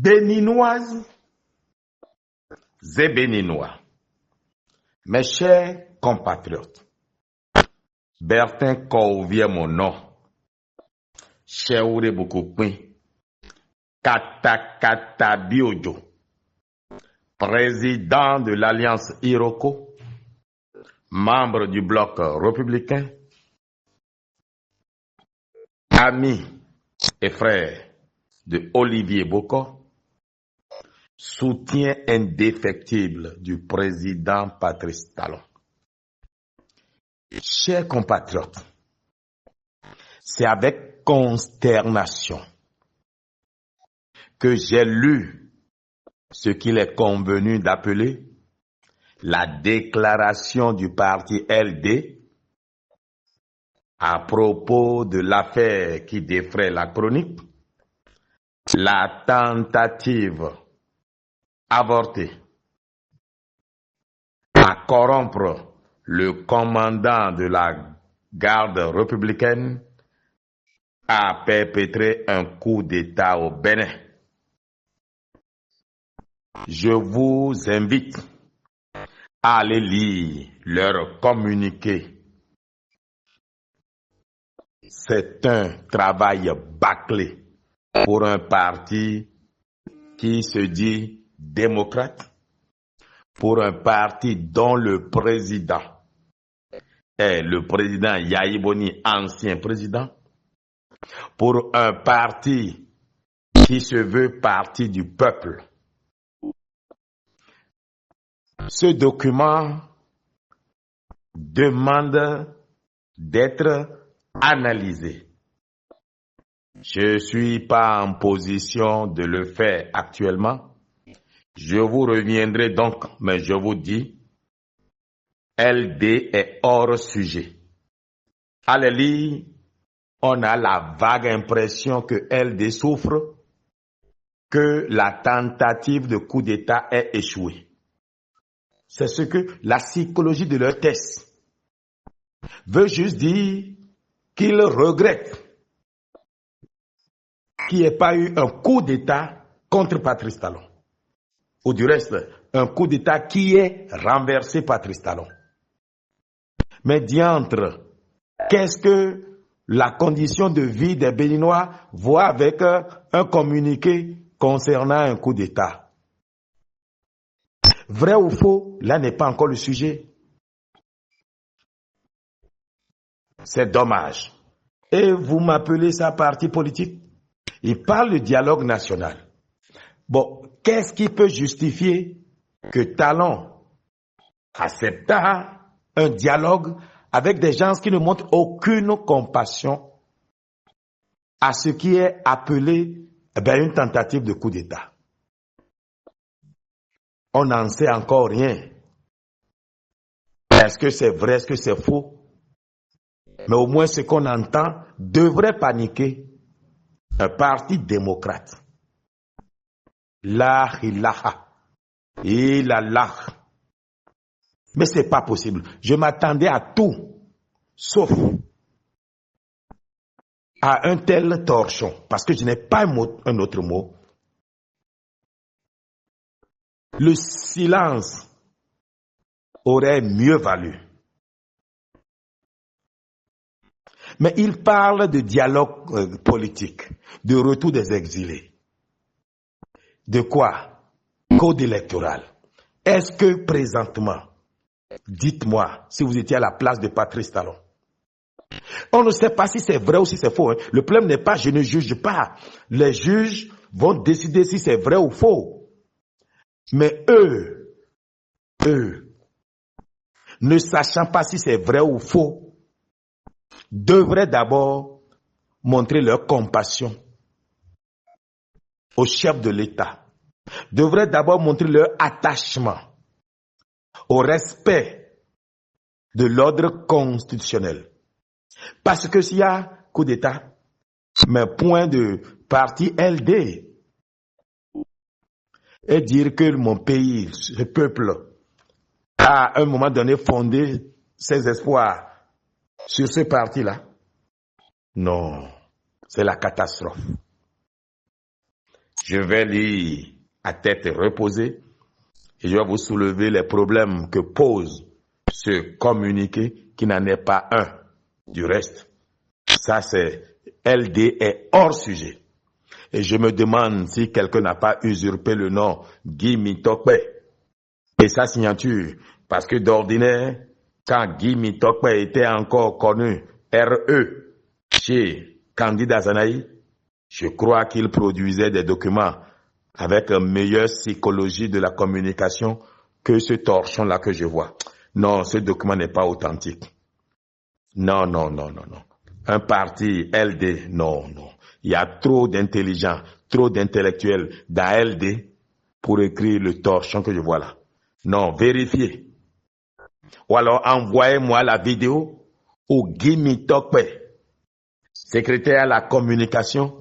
Béninoises et Béninois, mes chers compatriotes, Bertin Corvier mon nom, Cheoure Bokopin, Katakata Biojo, président de l'Alliance Iroko, membre du bloc républicain, ami et frère de Olivier Boko, soutien indéfectible du président Patrice Talon. Chers compatriotes, c'est avec consternation que j'ai lu ce qu'il est convenu d'appeler la déclaration du parti LD à propos de l'affaire qui défraie la chronique, la tentative avortée à corrompre le commandant de la garde républicaine a perpétré un coup d'État au Bénin. Je vous invite à aller lire leur communiqué. C'est un travail bâclé pour un parti qui se dit démocrate, pour un parti dont le président est le président Yahi Boni, ancien président, pour un parti qui se veut parti du peuple. Ce document demande d'être analysé. Je ne suis pas en position de le faire actuellement. Je vous reviendrai donc, mais je vous dis, LD est hors sujet. À la lire, on a la vague impression que LD souffre, que la tentative de coup d'État est échouée. C'est ce que la psychologie de leur test veut juste dire qu'ils regrettent qu'il n'y ait pas eu un coup d'État contre Patrice Talon. Ou du reste, un coup d'État qui ait renversé Patrice Talon. Mais diantre, qu'est-ce que la condition de vie des Béninois voit avec un communiqué concernant un coup d'État? Vrai ou faux, là n'est pas encore le sujet. C'est dommage. Et vous m'appelez ça parti politique? Il parle de dialogue national. Bon, qu'est-ce qui peut justifier que Talon accepta un dialogue avec des gens qui ne montrent aucune compassion à ce qui est appelé une tentative de coup d'État? On n'en sait encore rien. Est-ce que c'est vrai, est-ce que c'est faux? Mais au moins ce qu'on entend devrait paniquer un parti démocrate. La ilaha illallah. Mais c'est pas possible. Je m'attendais à tout, sauf à un tel torchon, parce que je n'ai pas un autre mot. Le silence aurait mieux valu. Mais il parle de dialogue politique, de retour des exilés. De quoi? Code électoral. Est-ce que présentement, dites-moi si vous étiez à la place de Patrice Talon, on ne sait pas si c'est vrai ou si c'est faux. Le problème n'est pas je ne juge pas. Les juges vont décider si c'est vrai ou faux. Mais eux, ne sachant pas si c'est vrai ou faux, devraient d'abord montrer leur compassion au chef de l'État, devraient d'abord montrer leur attachement au respect de l'ordre constitutionnel. Parce que s'il y a coup d'État, mais point de parti LD, et dire que mon pays, ce peuple, a à un moment donné fondé ses espoirs sur ce parti-là, non, c'est la catastrophe. Je vais lire à tête reposée et je vais vous soulever les problèmes que pose ce communiqué qui n'en est pas un. Du reste, ça c'est LD est hors sujet. Et je me demande si quelqu'un n'a pas usurpé le nom Guy Mitokpe et sa signature. Parce que d'ordinaire, quand Guy Mitokpe était encore connu RE chez Candide Azanaï, je crois qu'il produisait des documents avec une meilleure psychologie de la communication que ce torchon-là que je vois. Non, ce document n'est pas authentique. Non. Un parti LD, non. Il y a trop d'intelligents, trop d'intellectuels dans LD pour écrire le torchon que je vois là. Non, vérifiez. Ou alors envoyez-moi la vidéo où Guy Mitokpe, secrétaire à la communication,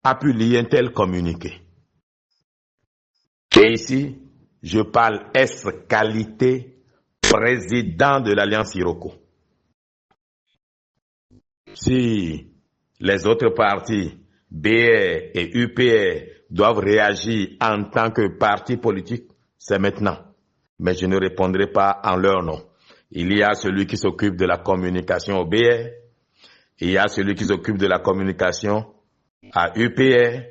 a pu lire un tel communiqué. Et ici, je parle qualité président de l'Alliance Iroko. Si les autres partis, BR et UPR, doivent réagir en tant que parti politique, c'est maintenant. Mais je ne répondrai pas en leur nom. Il y a celui qui s'occupe de la communication au BR, il y a celui qui s'occupe de la communication à UPR,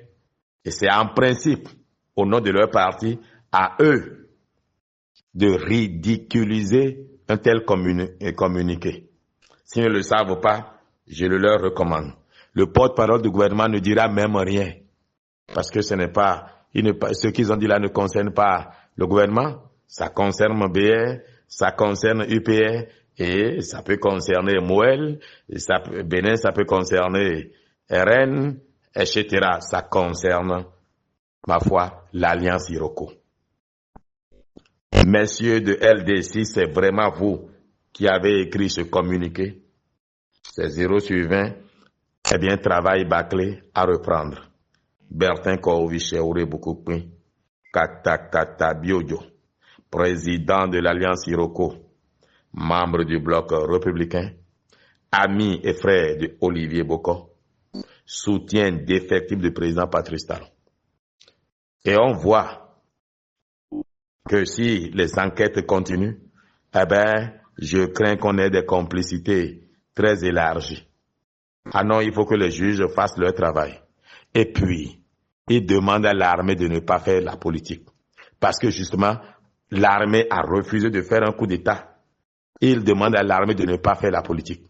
et c'est en principe, au nom de leur parti, à eux de ridiculiser un tel communiqué. S'ils ne le savent pas, je le leur recommande. Le porte-parole du gouvernement ne dira même rien, parce que ce qu'ils ont dit là ne concerne pas le gouvernement, ça concerne BR, ça concerne UPR, et ça peut concerner Moël, Bénin, ça peut concerner RN, etc. Ça concerne, ma foi, l'Alliance Iroko. Messieurs de LD6, c'est vraiment vous qui avez écrit ce communiqué. C'est 0/20. Eh bien, travail bâclé à reprendre. Bertin Kouviche Oureboukoupin, Katakata Biodio, président de l'Alliance Iroko, membre du bloc républicain, ami et frère de Olivier Boko, soutien défectible du président Patrice Talon. Et on voit que si les enquêtes continuent, eh ben, je crains qu'on ait des complicités très élargies. Ah non, il faut que les juges fassent leur travail. Et puis, ils demandent à l'armée de ne pas faire la politique. Parce que justement, l'armée a refusé de faire un coup d'État. Ils demandent à l'armée de ne pas faire la politique.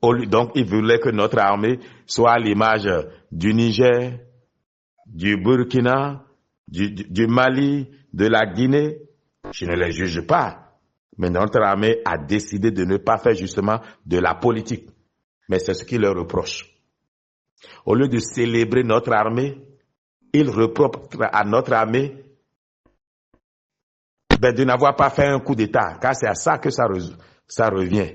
Donc, ils voulaient que notre armée soit à l'image du Niger, du Burkina, du Mali, de la Guinée. Je ne les juge pas. Mais notre armée a décidé de ne pas faire justement de la politique. Mais c'est ce qu'ils leur reprochent. Au lieu de célébrer notre armée, ils reprochent à notre armée de n'avoir pas fait un coup d'État, car c'est à ça que ça revient.